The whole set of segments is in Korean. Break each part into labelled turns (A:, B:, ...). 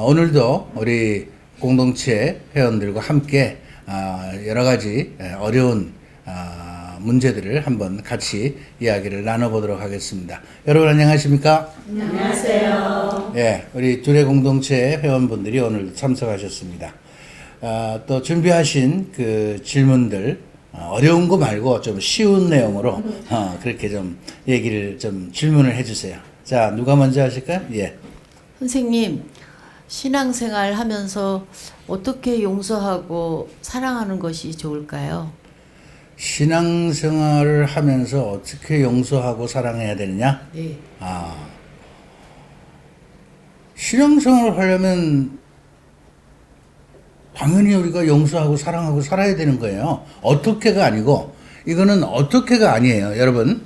A: 오늘도 우리 공동체 회원들과 함께 여러 가지 어려운 문제들을 한번 같이 이야기를 나눠보도록 하겠습니다. 여러분 안녕하십니까?
B: 안녕하세요.
A: 예, 우리 둘의 공동체 회원분들이 오늘 참석하셨습니다. 또 준비하신 그 질문들 어려운 거 말고 좀 쉬운 내용으로 그렇게 좀 얘기를 좀 질문을 해주세요. 자, 누가 먼저 하실까요? 예.
B: 선생님, 신앙생활 하면서 어떻게 용서하고 사랑하는 것이 좋을까요?
A: 신앙생활을 하면서 어떻게 용서하고 사랑해야 되느냐?
B: 네.
A: 신앙생활을 하려면 당연히 우리가 용서하고 사랑하고 살아야 되는 거예요. 어떻게가 아니고, 이거는 어떻게가 아니에요. 여러분,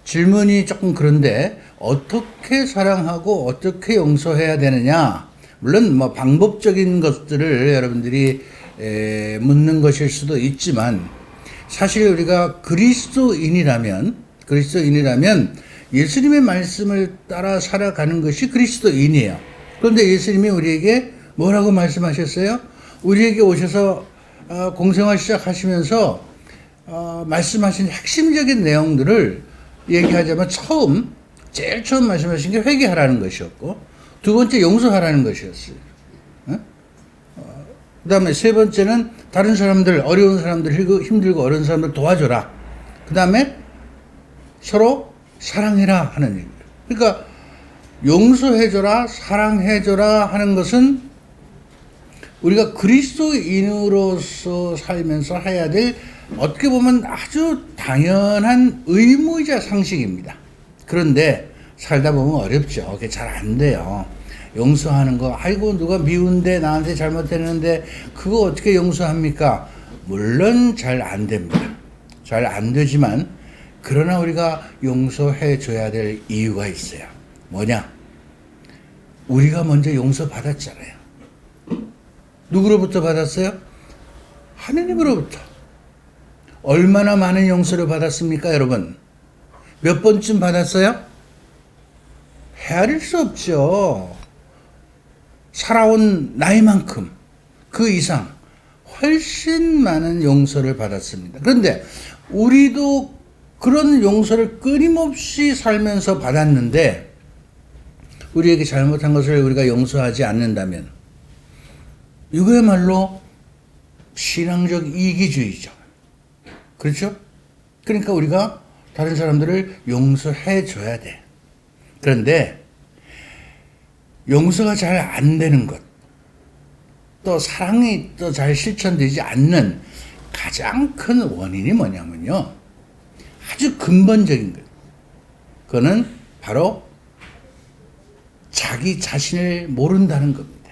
A: 질문이 조금 그런데, 어떻게 사랑하고 어떻게 용서해야 되느냐? 물론 뭐 방법적인 것들을 여러분들이 묻는 것일 수도 있지만, 사실 우리가 그리스도인이라면 예수님의 말씀을 따라 살아가는 것이 그리스도인이에요. 그런데 예수님이 우리에게 뭐라고 말씀하셨어요? 우리에게 오셔서 공생활 시작하시면서 말씀하신 핵심적인 내용들을 얘기하자면 제일 처음 말씀하신 게 회개하라는 것이었고, 두 번째 용서하라는 것이었어요. 그 다음에 세 번째는 다른 사람들, 어려운 사람들, 힘들고 어려운 사람들 도와줘라. 그 다음에 서로 사랑해라 하는 얘기예요. 그러니까 용서해줘라, 사랑해줘라 하는 것은 우리가 그리스도인으로서 살면서 해야 될 어떻게 보면 아주 당연한 의무이자 상식입니다. 그런데 살다 보면 어렵죠. 그게 잘 안 돼요. 용서하는 거, 아이고 누가 미운데 나한테 잘못했는데 그거 어떻게 용서합니까? 물론 잘 안 됩니다. 잘 안 되지만 그러나 우리가 용서해 줘야 될 이유가 있어요. 뭐냐? 우리가 먼저 용서 받았잖아요. 누구로부터 받았어요? 하느님으로부터. 얼마나 많은 용서를 받았습니까, 여러분? 몇 번쯤 받았어요? 헤아릴 수 없죠. 살아온 나이만큼, 그 이상 훨씬 많은 용서를 받았습니다. 그런데 우리도 그런 용서를 끊임없이 살면서 받았는데 우리에게 잘못한 것을 우리가 용서하지 않는다면 이거야말로 신앙적 이기주의죠. 그렇죠? 그러니까 우리가 다른 사람들을 용서해 줘야 돼. 그런데 용서가 잘 안 되는 것, 또 사랑이 또 잘 실천되지 않는 가장 큰 원인이 뭐냐면요. 아주 근본적인 것. 그거는 바로 자기 자신을 모른다는 겁니다.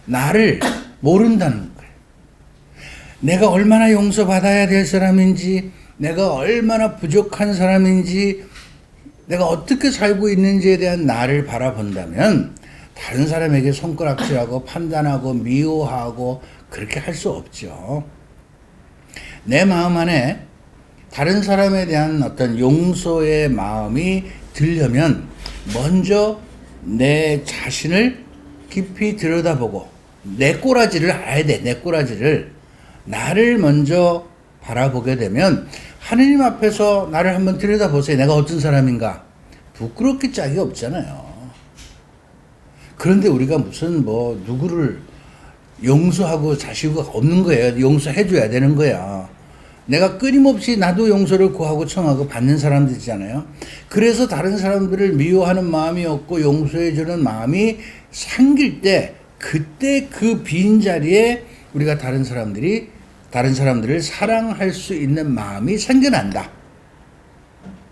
A: 나를 모른다는 거예요. 내가 얼마나 용서받아야 될 사람인지, 내가 얼마나 부족한 사람인지, 내가 어떻게 살고 있는지에 대한 나를 바라본다면 다른 사람에게 손가락질하고 판단하고 미워하고 그렇게 할 수 없죠. 내 마음 안에 다른 사람에 대한 어떤 용서의 마음이 들려면 먼저 내 자신을 깊이 들여다보고 내 꼬라지를 알아야 돼. 내 꼬라지를. 나를 먼저 바라보게 되면 하느님 앞에서 나를 한번 들여다보세요. 내가 어떤 사람인가? 부끄럽게 짝이 없잖아요. 그런데 우리가 무슨 누구를 용서하고 자시고가 없는 거예요. 용서해줘야 되는 거야. 내가 끊임없이 나도 용서를 구하고 청하고 받는 사람들이잖아요. 그래서 다른 사람들을 미워하는 마음이 없고 용서해주는 마음이 생길 때 그때 그 빈자리에 우리가 다른 사람들을 사랑할 수 있는 마음이 생겨난다.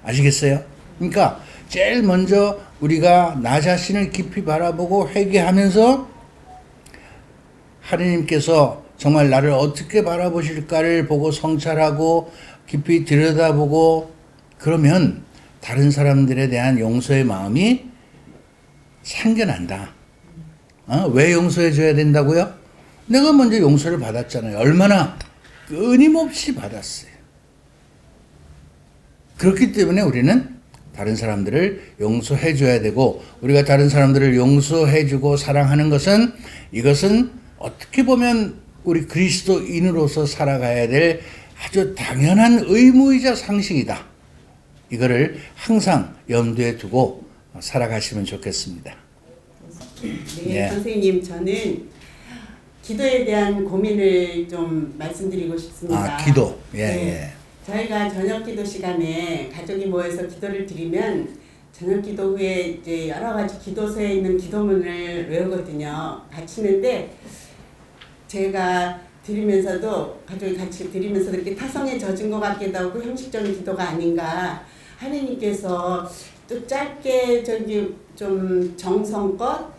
A: 아시겠어요? 그러니까 제일 먼저 우리가 나 자신을 깊이 바라보고 회개하면서 하느님께서 정말 나를 어떻게 바라보실까를 보고 성찰하고 깊이 들여다보고 그러면 다른 사람들에 대한 용서의 마음이 생겨난다. 왜 용서해 줘야 된다고요? 내가 먼저 용서를 받았잖아요. 얼마나 끊임없이 받았어요. 그렇기 때문에 우리는 다른 사람들을 용서해 줘야 되고, 우리가 다른 사람들을 용서해 주고 사랑하는 것은, 이것은 어떻게 보면 우리 그리스도인으로서 살아가야 될 아주 당연한 의무이자 상식이다. 이거를 항상 염두에 두고 살아가시면 좋겠습니다.
C: 네,
A: 예.
C: 선생님, 저는 기도에 대한 고민을 좀 말씀드리고 싶습니다.
A: 아, 기도. 예,
C: 네.
A: 예.
C: 저희가 저녁 기도 시간에 가족이 모여서 기도를 드리면 저녁 기도 후에 이제 여러 가지 기도서에 있는 기도문을 외우거든요. 바치는데 제가 드리면서도 가족이 같이 드리면서도 이렇게 타성에 젖은 것 같기도 하고 형식적인 기도가 아닌가. 하느님께서 또 짧게 좀 정성껏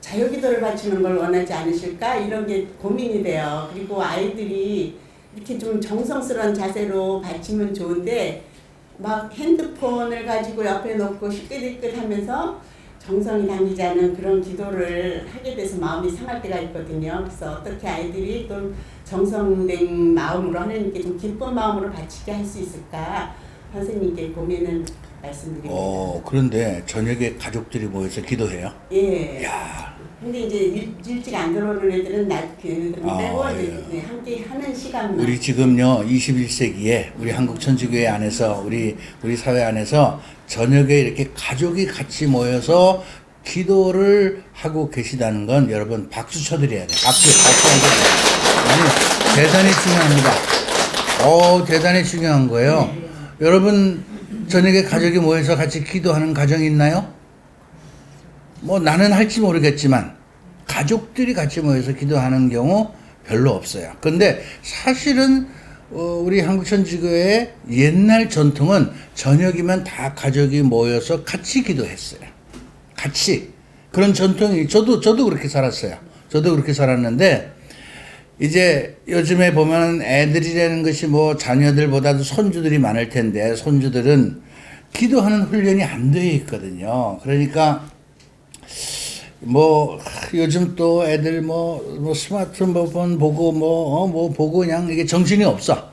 C: 자유기도를 바치는 걸 원하지 않으실까? 이런 게 고민이 돼요. 그리고 아이들이 이렇게 좀 정성스러운 자세로 바치면 좋은데 막 핸드폰을 가지고 옆에 놓고 시끌시끌 하면서 정성이 담기지 않은 그런 기도를 하게 돼서 마음이 상할 때가 있거든요. 그래서 어떻게 아이들이 좀 정성된 마음으로 하나님께 좀 기쁜 마음으로 바치게 할 수 있을까? 선생님께 고민을 말씀드립니다.
A: 그런데 저녁에 가족들이 모여서 기도해요?
C: 예.
A: 야.
C: 근데 이제 일찍 안 들어오는 애들은 걔네들은 빼고
A: 예.
C: 네, 함께 하는 시간만.
A: 우리 지금요 21세기에 우리 한국천주교회 안에서 우리 사회 안에서 저녁에 이렇게 가족이 같이 모여서 기도를 하고 계시다는 건 여러분 박수 쳐드려야 돼요. 박수 아니 대단히 중요합니다. 대단히 중요한 거예요. 여러분 저녁에 가족이 모여서 같이 기도하는 가정이 있나요? 뭐 나는 할지 모르겠지만 가족들이 같이 모여서 기도하는 경우 별로 없어요. 근데 사실은 우리 한국천주교회의 옛날 전통은 저녁이면 다 가족이 모여서 같이 기도했어요. 같이. 그런 전통이 저도 그렇게 살았어요. 저도 그렇게 살았는데 이제 요즘에 보면 애들이라는 것이 뭐 자녀들보다도 손주들이 많을 텐데 손주들은 기도하는 훈련이 안 돼 있거든요. 그러니까 뭐 요즘 또 애들 뭐 스마트폰 보고 뭐 보고 그냥 이게 정신이 없어.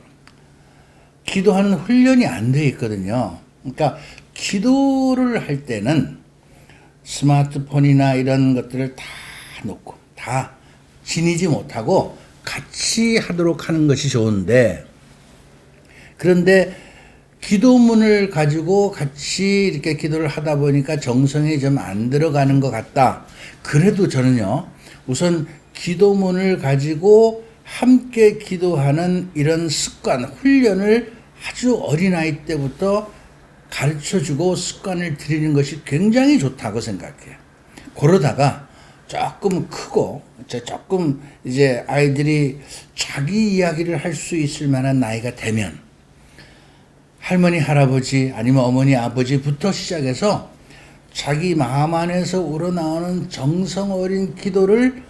A: 기도하는 훈련이 안 돼 있거든요. 그러니까 기도를 할 때는 스마트폰이나 이런 것들을 다 놓고 다 지니지 못하고 같이 하도록 하는 것이 좋은데, 그런데 기도문을 가지고 같이 이렇게 기도를 하다 보니까 정성이 좀 안 들어가는 것 같다. 그래도 저는요, 우선 기도문을 가지고 함께 기도하는 이런 습관, 훈련을 아주 어린아이 때부터 가르쳐주고 습관을 들이는 것이 굉장히 좋다고 생각해요. 그러다가 조금 크고, 조금 이제 아이들이 자기 이야기를 할 수 있을 만한 나이가 되면 할머니, 할아버지 아니면 어머니, 아버지부터 시작해서 자기 마음 안에서 우러나오는 정성 어린 기도를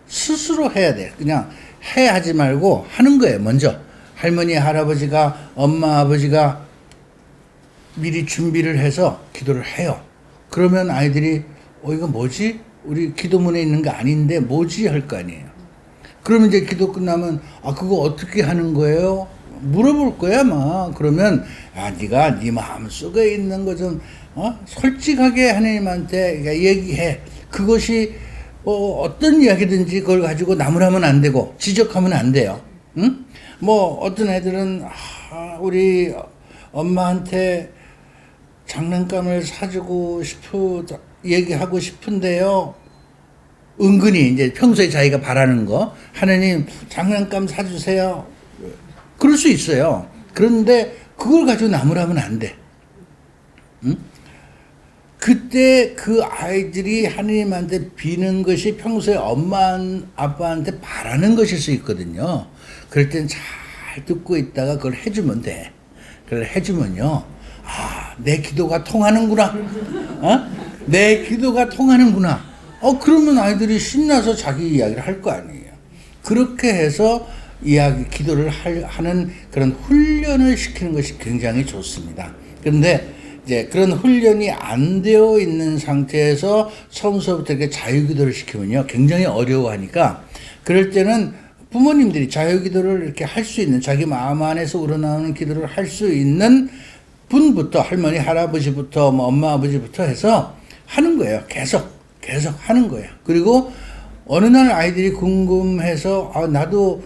A: 스스로 해야 돼. 그냥 하지 말고 하는 거예요. 먼저 할머니, 할아버지가, 엄마, 아버지가 미리 준비를 해서 기도를 해요. 그러면 아이들이 이거 뭐지? 우리 기도문에 있는 거 아닌데 뭐지? 할 거 아니에요. 그러면 이제 기도 끝나면 그거 어떻게 하는 거예요? 물어볼 거야, 아마. 그러면 네가 네 마음속에 있는 거 좀 솔직하게 하나님한테 얘기해. 그것이 어떤 이야기든지 그걸 가지고 나무라면 안 되고 지적하면 안 돼요. 응? 뭐 어떤 애들은 우리 엄마한테 장난감을 사주고 얘기하고 싶은데요. 은근히 이제 평소에 자기가 바라는 거, 하나님 장난감 사주세요. 그럴 수 있어요. 그런데 그걸 가지고 나무라면 안 돼. 응? 그때 그 아이들이 하나님한테 비는 것이 평소에 엄마, 아빠한테 바라는 것일 수 있거든요. 그럴 땐 잘 듣고 있다가 그걸 해주면 돼. 그걸 해주면요. 내 기도가 통하는구나. 내 기도가 통하는구나. 그러면 아이들이 신나서 자기 이야기를 할 거 아니에요. 그렇게 해서 기도를 하는 그런 훈련을 시키는 것이 굉장히 좋습니다. 그런데 이제 그런 훈련이 안 되어 있는 상태에서 처음서부터 이렇게 자유기도를 시키면요, 굉장히 어려워하니까, 그럴 때는 부모님들이 자유기도를 이렇게 할 수 있는, 자기 마음 안에서 우러나오는 기도를 할 수 있는 분부터 할머니 할아버지부터 뭐 엄마 아버지부터 해서 하는 거예요. 계속 하는 거예요. 그리고 어느 날 아이들이 궁금해서 나도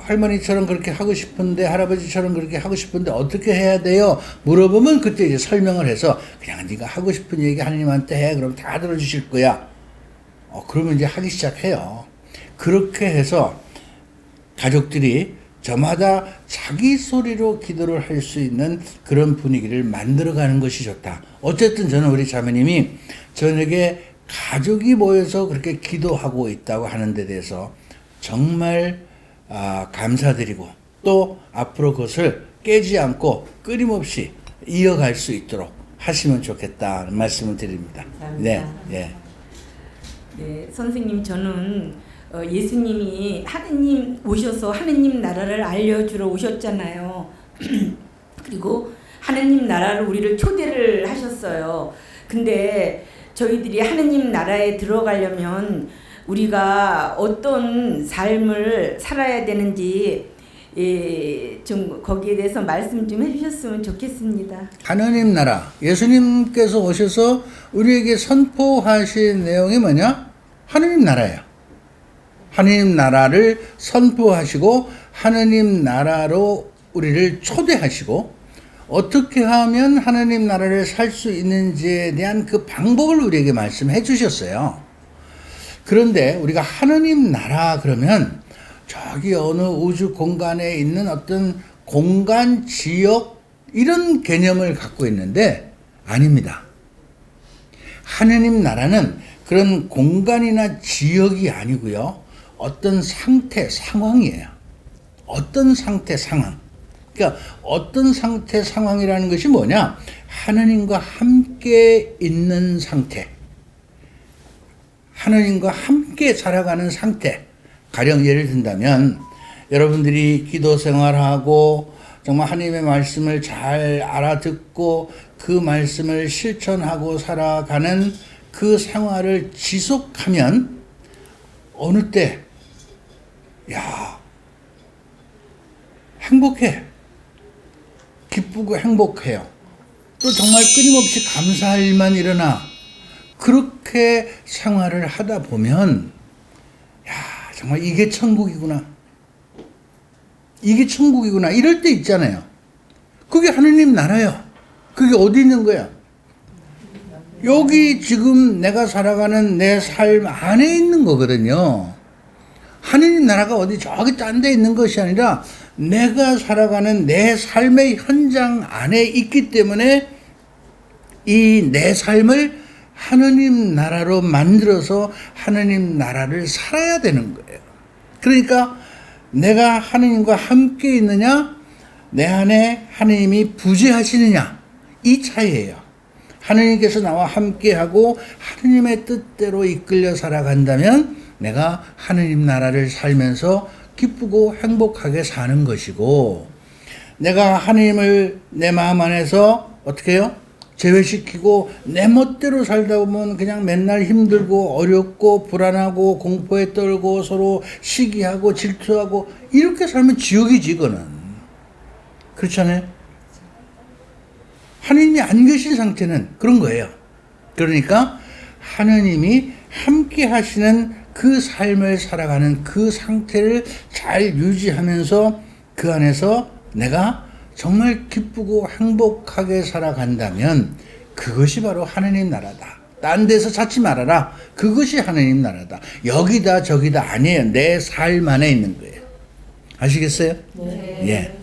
A: 할머니처럼 그렇게 하고 싶은데 할아버지처럼 그렇게 하고 싶은데 어떻게 해야 돼요? 물어보면 그때 이제 설명을 해서 그냥 네가 하고 싶은 얘기 하나님한테 해. 그럼 다 들어주실 거야. 그러면 이제 하기 시작해요. 그렇게 해서 가족들이 저마다 자기 소리로 기도를 할 수 있는 그런 분위기를 만들어가는 것이 좋다. 어쨌든 저는 우리 자매님이 저녁에 가족이 모여서 그렇게 기도하고 있다고 하는 데 대해서 정말 감사드리고 또 앞으로 그것을 깨지 않고 끊임없이 이어갈 수 있도록 하시면 좋겠다는 말씀을 드립니다. 네, 예.
D: 네, 선생님 저는 예수님이 하느님 오셔서 하느님 나라를 알려주러 오셨잖아요. 그리고 하느님 나라를 우리를 초대를 하셨어요. 근데 저희들이 하느님 나라에 들어가려면 우리가 어떤 삶을 살아야 되는지 좀 거기에 대해서 말씀 좀 해주셨으면 좋겠습니다.
A: 하느님 나라, 예수님께서 오셔서 우리에게 선포하신 내용이 뭐냐? 하느님 나라예요. 하느님 나라를 선포하시고 하느님 나라로 우리를 초대하시고 어떻게 하면 하느님 나라를 살 수 있는지에 대한 그 방법을 우리에게 말씀해 주셨어요. 그런데 우리가 하느님 나라 그러면 저기 어느 우주 공간에 있는 어떤 공간 지역 이런 개념을 갖고 있는데 아닙니다. 하느님 나라는 그런 공간이나 지역이 아니고요. 어떤 상태, 상황이에요. 어떤 상태, 상황. 그러니까 어떤 상태, 상황이라는 것이 뭐냐? 하느님과 함께 있는 상태. 하느님과 함께 살아가는 상태. 가령 예를 든다면 여러분들이 기도 생활하고 정말 하나님의 말씀을 잘 알아듣고 그 말씀을 실천하고 살아가는 그 생활을 지속하면 어느 때 행복해. 기쁘고 행복해요. 또 정말 끊임없이 감사할 일만 일어나. 그렇게 생활을 하다 보면 정말 이게 천국이구나. 이게 천국이구나. 이럴 때 있잖아요. 그게 하느님 나라예요. 그게 어디 있는 거야? 여기 지금 내가 살아가는 내 삶 안에 있는 거거든요. 하느님 나라가 어디 저기 딴 데 있는 것이 아니라 내가 살아가는 내 삶의 현장 안에 있기 때문에 이 내 삶을 하느님 나라로 만들어서 하느님 나라를 살아야 되는 거예요. 그러니까 내가 하느님과 함께 있느냐, 내 안에 하느님이 부재하시느냐, 이 차이예요. 하느님께서 나와 함께하고 하느님의 뜻대로 이끌려 살아간다면 내가 하느님 나라를 살면서 기쁘고 행복하게 사는 것이고, 내가 하느님을 내 마음 안에서 어떻게 해요? 제외시키고 내 멋대로 살다 보면 그냥 맨날 힘들고 어렵고 불안하고 공포에 떨고 서로 시기하고 질투하고 이렇게 살면 지옥이지 그거는. 그렇잖아요? 하느님이 안 계신 상태는 그런 거예요. 그러니까 하느님이 함께 하시는 그 삶을 살아가는 그 상태를 잘 유지하면서 그 안에서 내가 정말 기쁘고 행복하게 살아간다면 그것이 바로 하느님 나라다. 딴 데서 찾지 말아라. 그것이 하느님 나라다. 여기다 저기다 아니에요. 내 삶 안에 있는 거예요. 아시겠어요? 네. 예.